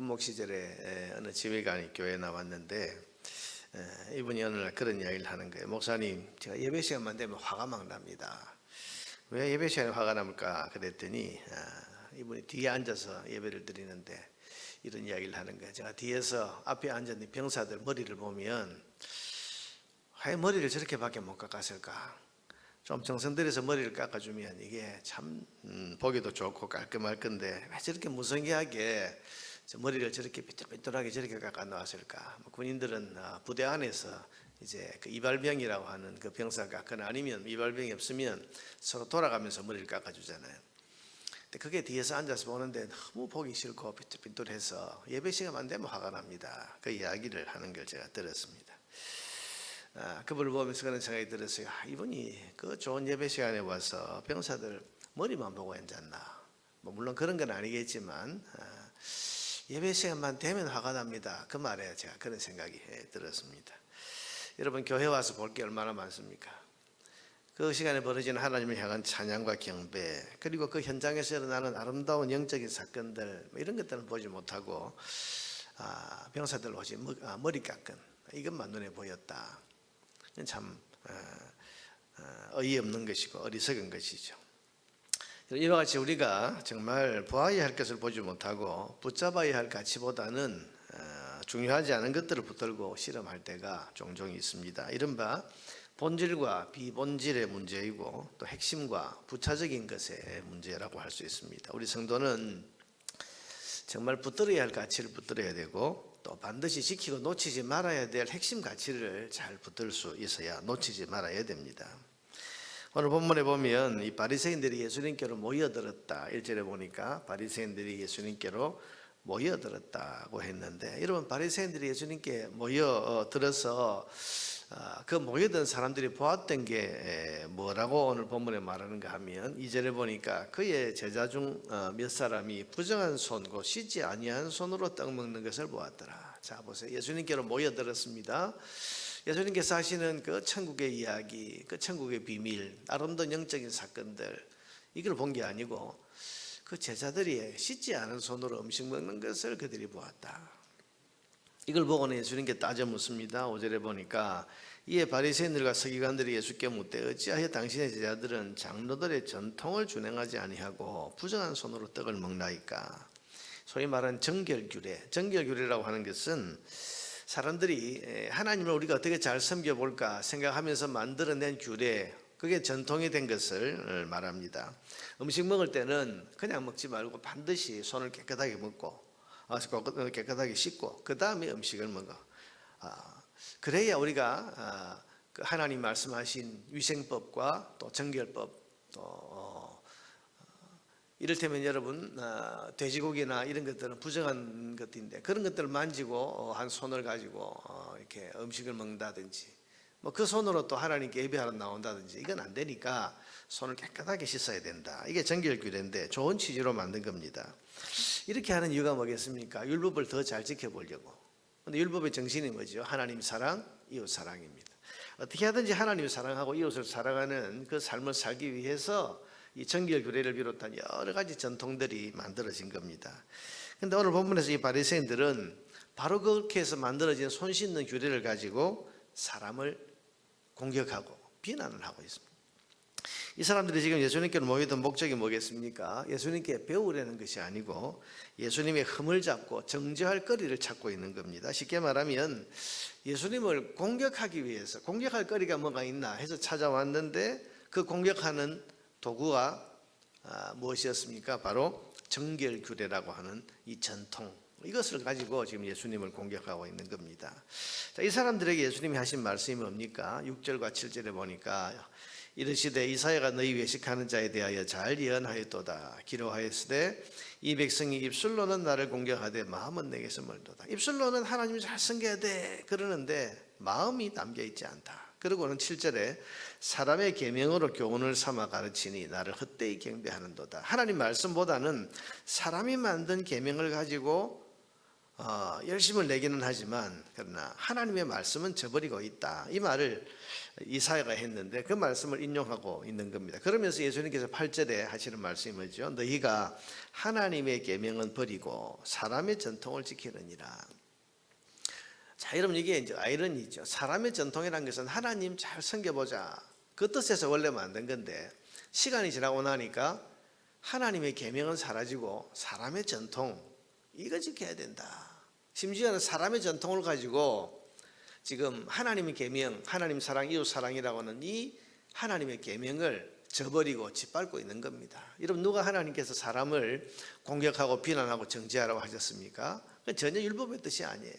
군목 시절에 어느 지휘관이 교회에 나왔는데 이분이 어느 날 그런 이야기를 하는 거예요. 목사님, 제가 예배 시간만 되면 화가 막 납니다. 왜 예배 시간에 화가 납니까? 그랬더니 이분이 뒤에 앉아서 예배를 드리는데 이런 이야기를 하는 거예요. 제가 뒤에서 앞에 앉은 병사들 머리를 보면 왜 머리를 저렇게밖에 못 깎았을까? 좀 정성 들여서 머리를 깎아주면 이게 참 보기도 좋고 깔끔할 건데 왜 저렇게 무성의하게 머리를 저렇게 삐뚤삐뚤하게 저렇게 깎아 놓았을까? 군인들은 부대 안에서 이제 그 이발병이라고 하는 그 병사가 깎거나 아니면 이발병이 없으면 서로 돌아가면서 머리를 깎아주잖아요. 근데 그게 뒤에서 앉아서 보는데 너무 보기 싫고 삐뚤삐뚤해서 예배 시간만 되면 화가 납니다. 그 이야기를 하는 걸 제가 들었습니다. 그분을 보면서 그런 생각이 들었어요. 이분이 그 좋은 예배 시간에 와서 병사들 머리만 보고 앉았나? 물론 그런 건 아니겠지만 예배 시간만 되면 화가 납니다. 그 말에 제가 그런 생각이 들었습니다. 여러분, 교회 와서 볼 게 얼마나 많습니까? 그 시간에 벌어지는 하나님을 향한 찬양과 경배, 그리고 그 현장에서 일어나는 아름다운 영적인 사건들, 이런 것들은 보지 못하고 병사들 오지 머리 깎은 이것만 눈에 보였다. 참 어이없는 것이고 어리석은 것이죠. 이와 같이 우리가 정말 보아야 할 것을 보지 못하고 붙잡아야 할 가치보다는 중요하지 않은 것들을 붙들고 실험할 때가 종종 있습니다. 이른바 본질과 비본질의 문제이고 또 핵심과 부차적인 것의 문제라고 할 수 있습니다. 우리 성도는 정말 붙들어야 할 가치를 붙들어야 되고 또 반드시 지키고 놓치지 말아야 될 핵심 가치를 잘 붙들 수 있어야 놓치지 말아야 됩니다. 오늘 본문에 보면 이 바리새인들이 예수님께로 모여들었다. 1절에 보니까 바리새인들이 예수님께로 모여들었다고 했는데, 여러분, 바리새인들이 예수님께 모여들어서 그 모여든 사람들이 보았던 게 뭐라고 오늘 본문에 말하는가 하면 2절에 보니까 그의 제자 중 몇 사람이 부정한 손, 곧 씻지 아니한 손으로 떡 먹는 것을 보았더라. 자, 보세요. 예수님께로 모여들었습니다. 예수님께서 하시는 그 천국의 이야기, 그 천국의 비밀, 아름다운 영적인 사건들, 이걸 본 게 아니고 그 제자들이 씻지 않은 손으로 음식 먹는 것을 그들이 보았다. 이걸 보고는 예수님께 따져 묻습니다. 5절에 보니까 이에 바리새인들과 서기관들이 예수께 묻되 어찌하여 당신의 제자들은 장로들의 전통을 준행하지 아니하고 부정한 손으로 떡을 먹나이까? 소위 말하는 정결규례라고 하는 것은 사람들이 하나님을 우리가 어떻게 잘 섬겨볼까 생각하면서 만들어낸 규례, 그게 전통이 된 것을 말합니다. 음식 먹을 때는 그냥 먹지 말고 반드시 손을 깨끗하게 먹고 깨끗하게 씻고 그 다음에 음식을 먹어. 그래야 우리가 하나님 말씀하신 위생법과 또 정결법, 또 이를테면 여러분 돼지고기나 이런 것들은 부정한 것인데 그런 것들을 만지고 한 손을 가지고 이렇게 음식을 먹는다든지 그 손으로 또 하나님께 예배하러 나온다든지 이건 안 되니까 손을 깨끗하게 씻어야 된다. 이게 정결규례인데 좋은 취지로 만든 겁니다. 이렇게 하는 이유가 뭐겠습니까? 율법을 더 잘 지켜보려고. 근데 율법의 정신이 뭐죠? 하나님 사랑, 이웃 사랑입니다. 어떻게 하든지 하나님을 사랑하고 이웃을 사랑하는 그 삶을 살기 위해서 이 정결규례를 비롯한 여러 가지 전통들이 만들어진 겁니다. 근데 오늘 본문에서 이 바리새인들은 바로 그렇게 해서 만들어진 손 씻는 규례를 가지고 사람을 공격하고 비난을 하고 있습니다. 이 사람들이 지금 예수님께로 모이던 목적이 뭐겠습니까? 예수님께 배우려는 것이 아니고 예수님의 흠을 잡고 정죄할 거리를 찾고 있는 겁니다. 쉽게 말하면 예수님을 공격하기 위해서 공격할 거리가 뭐가 있나 해서 찾아왔는데 그 공격하는 도구가 무엇이었습니까? 바로 정결규례라고 하는 이 전통, 이것을 가지고 지금 예수님을 공격하고 있는 겁니다. 자, 이 사람들에게 예수님이 하신 말씀이 뭡니까? 6절과 7절에 보니까 이르시되 이사야가 너희 외식하는 자에 대하여 잘 예언하였도다. 기록하였으되 이 백성이 입술로는 나를 공격하되 마음은 내게서 멀도다. 입술로는 하나님을 잘 섬겨야 돼 그러는데 마음이 담겨있지 않다. 그리고는 7절에 사람의 계명으로 교훈을 삼아 가르치니 나를 헛되이 경배하는도다. 하나님 말씀보다는 사람이 만든 계명을 가지고 열심을 내기는 하지만 그러나 하나님의 말씀은 저버리고 있다. 이 말을 이사야가 했는데 그 말씀을 인용하고 있는 겁니다. 그러면서 예수님께서 8절에 하시는 말씀이 뭐죠? 너희가 하나님의 계명은 버리고 사람의 전통을 지키느니라. 자, 여러분 이게 이제 아이러니죠. 사람의 전통이라는 것은 하나님 잘 섬겨보자. 그 뜻에서 원래 만든 건데 시간이 지나고 나니까 하나님의 계명은 사라지고 사람의 전통 이거 지켜야 된다. 심지어는 사람의 전통을 가지고 지금 하나님의 계명, 하나님 사랑, 이웃 사랑이라고 하는 이 하나님의 계명을 저버리고 짓밟고 있는 겁니다. 여러분 누가 하나님께서 사람을 공격하고 비난하고 정죄하라고 하셨습니까? 전혀 율법의 뜻이 아니에요.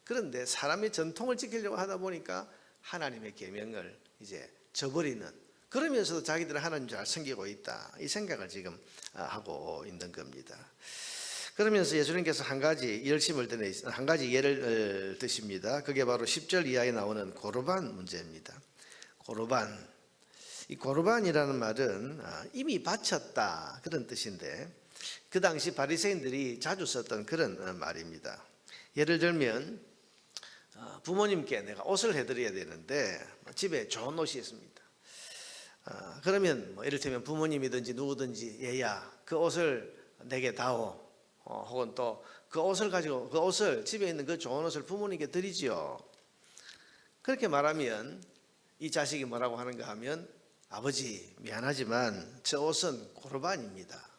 그런데 사람의 전통을 지키려고 하다 보니까 하나님의 계명을 이제 저버리는, 그러면서도 자기들은 하나님 잘 섬기고 있다. 이 생각을 지금 하고 있는 겁니다. 그러면서 예수님께서 한 가지 예를 드십니다. 그게 바로 10절 이하에 나오는 고르반 문제입니다. 고르반. 이 고르반이라는 말은 이미 바쳤다 그런 뜻인데 그 당시 바리새인들이 자주 썼던 그런 말입니다. 예를 들면 부모님께 내가 옷을 해드려야 되는데 집에 좋은 옷이 있습니다. 그러면 이를테면 부모님이든지 누구든지 얘야 그 옷을 내게 다오. 혹은 또 그 옷을 가지고 그 옷을 집에 있는 그 좋은 옷을 부모님께 드리지요. 그렇게 말하면 이 자식이 뭐라고 하는가 하면 아버지 미안하지만 저 옷은 고르반입니다.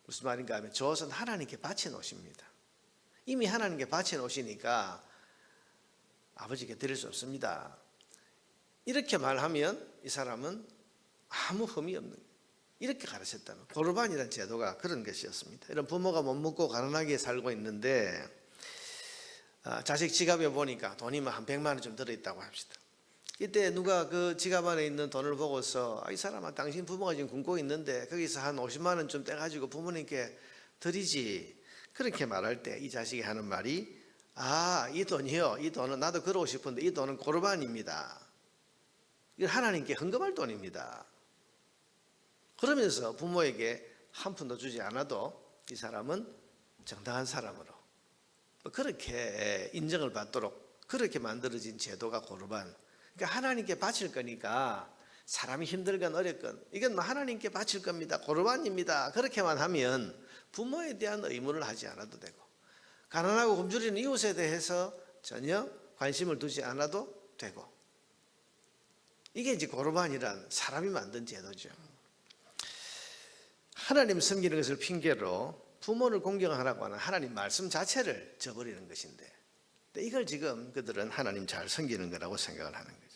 무슨 말인가 하면 저 옷은 하나님께 바친 옷입니다. 이미 하나님께 바친 옷이니까 아버지께 드릴 수 없습니다. 이렇게 말하면 이 사람은 아무 흠이 없는 거예요. 이렇게 가르쳤다는 고르반이라는 제도가 그런 것이었습니다. 이런 부모가 못 먹고 가난하게 살고 있는데 자식 지갑에 보니까 돈이 한 100만 원 좀 들어있다고 합시다. 이때 누가 그 지갑 안에 있는 돈을 보고서 이 사람아 당신 부모가 지금 굶고 있는데 거기서 한 50만 원 좀 떼가지고 부모님께 드리지. 그렇게 말할 때 이 자식이 하는 말이 이 돈이요. 이 돈은 나도 그러고 싶은데 이 돈은 고르반입니다. 이건 하나님께 헌금할 돈입니다. 그러면서 부모에게 한 푼도 주지 않아도 이 사람은 정당한 사람으로 그렇게 인정을 받도록 그렇게 만들어진 제도가 고르반. 그러니까 하나님께 바칠 거니까 사람이 힘들건 어렵건 이건 하나님께 바칠 겁니다. 고르반입니다. 그렇게만 하면 부모에 대한 의무를 하지 않아도 되고 가난하고 굶주리는 이웃에 대해서 전혀 관심을 두지 않아도 되고 이게 이제 고르반이란 사람이 만든 제도죠. 하나님 섬기는 것을 핑계로 부모를 공경하라고 하는 하나님 말씀 자체를 저버리는 것인데 이걸 지금 그들은 하나님 잘 섬기는 거라고 생각을 하는 거죠.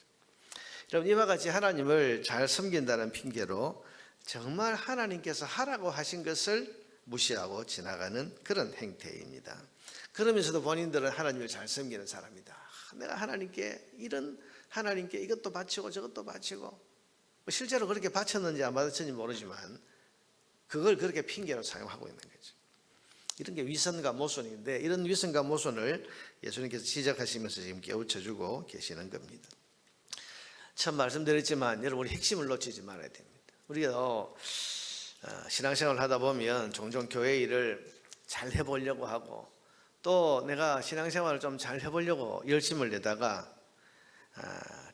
여러분 이와 같이 하나님을 잘 섬긴다는 핑계로 정말 하나님께서 하라고 하신 것을 무시하고 지나가는 그런 행태입니다. 그러면서도 본인들은 하나님을 잘 섬기는 사람이다. 내가 하나님께 이것도 바치고 저것도 바치고 실제로 그렇게 바쳤는지 안 바쳤는지 모르지만 그걸 그렇게 핑계로 사용하고 있는 거죠. 이런 게 위선과 모순인데 이런 위선과 모순을 예수님께서 지적하시면서 지금 깨우쳐주고 계시는 겁니다. 처음 말씀드렸지만 여러분 우리 핵심을 놓치지 말아야 됩니다. 우리가 신앙생활을 하다 보면 종종 교회 일을 잘 해보려고 하고 또 내가 신앙생활을 좀 잘 해보려고 열심을 내다가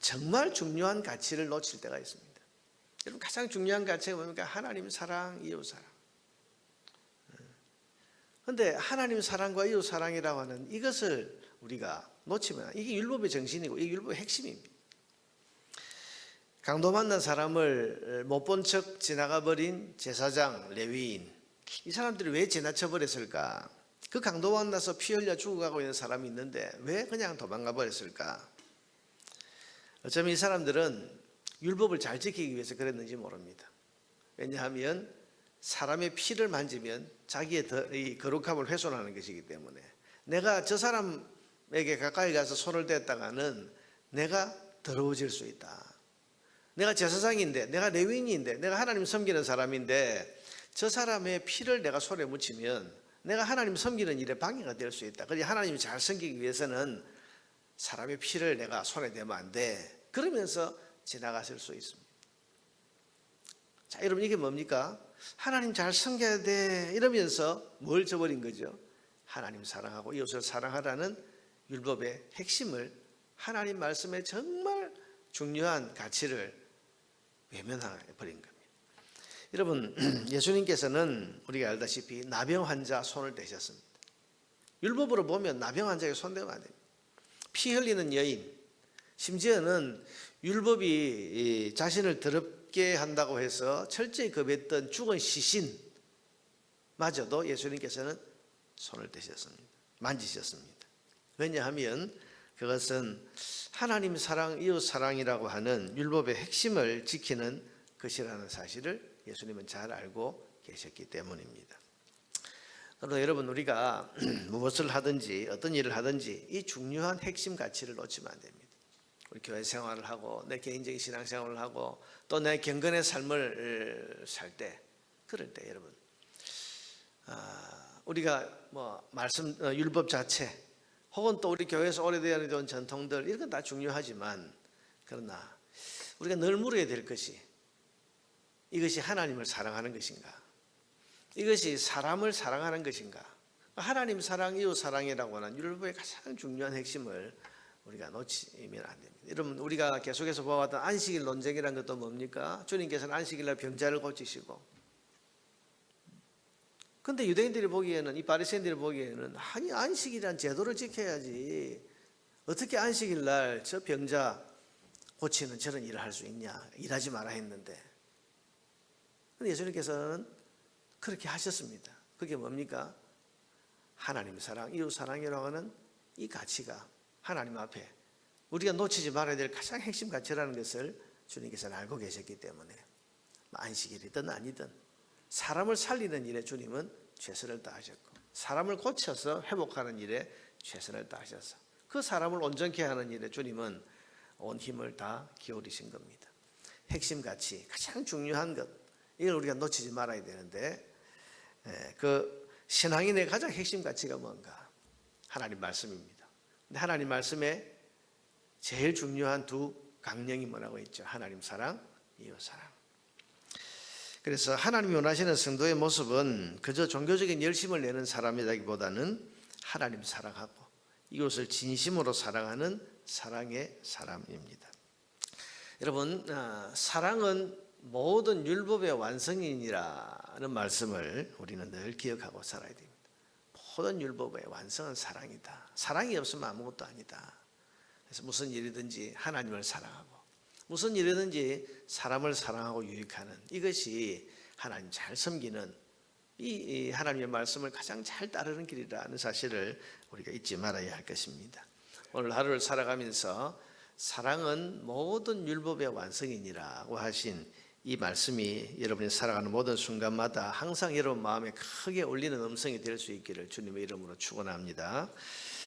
정말 중요한 가치를 놓칠 때가 있습니다. 여러분 가장 중요한 가치가 뭡니까? 하나님 사랑, 이웃 사랑. 그런데 하나님 사랑과 이웃 사랑이라고 하는 이것을 우리가 놓치면 이게 율법의 정신이고 이게 율법의 핵심입니다. 강도 만난 사람을 못 본 척 지나가 버린 제사장, 레위인 이 사람들이 왜 지나쳐 버렸을까? 그 강도 만나서 피 흘려 죽어가고 있는 사람이 있는데 왜 그냥 도망가 버렸을까? 어쩌면 이 사람들은 율법을 잘 지키기 위해서 그랬는지 모릅니다. 왜냐하면 사람의 피를 만지면 자기의 거룩함을 훼손하는 것이기 때문에 내가 저 사람에게 가까이 가서 손을 댔다가는 내가 더러워질 수 있다. 내가 제사장인데 내가 레위인인데 내가 하나님 섬기는 사람인데 저 사람의 피를 내가 손에 묻히면 내가 하나님 섬기는 일에 방해가 될 수 있다. 그래서 하나님을 잘 섬기기 위해서는 사람의 피를 내가 손에 대면 안 돼. 그러면서 지나갔을 수 있습니다. 자, 여러분 이게 뭡니까? 하나님 잘 섬겨야 돼 이러면서 뭘 저버린 거죠? 하나님 사랑하고 이웃을 사랑하라는 율법의 핵심을, 하나님 말씀의 정말 중요한 가치를 외면해 버린 겁니다. 여러분, 예수님께서는 우리가 알다시피 나병 환자 손을 대셨습니다. 율법으로 보면 나병 환자에게 손대면 안 됩니다. 피 흘리는 여인, 심지어는 율법이 자신을 더럽게 한다고 해서 철저히 거부했던 죽은 시신마저도 예수님께서는 손을 대셨습니다. 만지셨습니다. 왜냐하면 그것은 하나님 사랑, 이웃 사랑이라고 하는 율법의 핵심을 지키는 것이라는 사실을 예수님은 잘 알고 계셨기 때문입니다. 그러나 여러분, 우리가 무엇을 하든지 어떤 일을 하든지 이 중요한 핵심 가치를 놓치면 안 됩니다. 우리 교회 생활을 하고 내 개인적인 신앙생활을 하고 또 내 경건의 삶을 살 때, 그럴 때 여러분, 우리가 말씀 율법 자체 혹은 또 우리 교회에서 오래되어 온 전통들, 이런 건 다 중요하지만, 그러나 우리가 늘 물어야 될 것이, 이것이 하나님을 사랑하는 것인가? 이것이 사람을 사랑하는 것인가? 하나님 사랑, 이웃 사랑이라고 하는 율법의 가장 중요한 핵심을 우리가 놓치면 안 됩니다. 여러분, 우리가 계속해서 보아왔던 안식일 논쟁이라는 것도 뭡니까? 주님께서는 안식일날 병자를 고치시고, 근데 유대인들이 보기에는, 이 바리새인들이 보기에는, 아니 안식일이란 제도를 지켜야지 어떻게 안식일날 저 병자 고치는 저런 일을 할 수 있냐, 일하지 마라 했는데, 근데 예수님께서는 그렇게 하셨습니다. 그게 뭡니까? 하나님 사랑, 이웃 사랑이라고 하는 이 가치가 하나님 앞에 우리가 놓치지 말아야 될 가장 핵심 가치라는 것을 주님께서는 알고 계셨기 때문에 안식일이든 아니든 사람을 살리는 일에 주님은 최선을 다하셨고, 사람을 고쳐서 회복하는 일에 최선을 다하셔서 그 사람을 온전케 하는 일에 주님은 온 힘을 다 기울이신 겁니다. 핵심 가치, 가장 중요한 것, 이걸 우리가 놓치지 말아야 되는데, 그 신앙인의 가장 핵심 가치가 뭔가? 하나님 말씀입니다. 근데 하나님 말씀에 제일 중요한 두 강령이 뭐라고 했죠? 하나님 사랑, 이웃 사랑. 그래서 하나님이 원하시는 성도의 모습은 그저 종교적인 열심을 내는 사람이라기보다는 하나님 사랑하고 이웃을 진심으로 사랑하는 사랑의 사람입니다. 여러분, 사랑은 모든 율법의 완성이라는 말씀을 우리는 늘 기억하고 살아야 됩니다. 모든 율법의 완성은 사랑이다. 사랑이 없으면 아무것도 아니다. 그래서 무슨 일이든지 하나님을 사랑하고 무슨 일이든지 사람을 사랑하고 유익하는, 이것이 하나님 잘 섬기는 이 하나님의 말씀을 가장 잘 따르는 길이라는 사실을 우리가 잊지 말아야 할 것입니다. 오늘 하루를 살아가면서 사랑은 모든 율법의 완성이니라고 하신 이 말씀이 여러분이 살아가는 모든 순간마다 항상 여러분 마음에 크게 울리는 음성이 될 수 있기를 주님의 이름으로 축원합니다.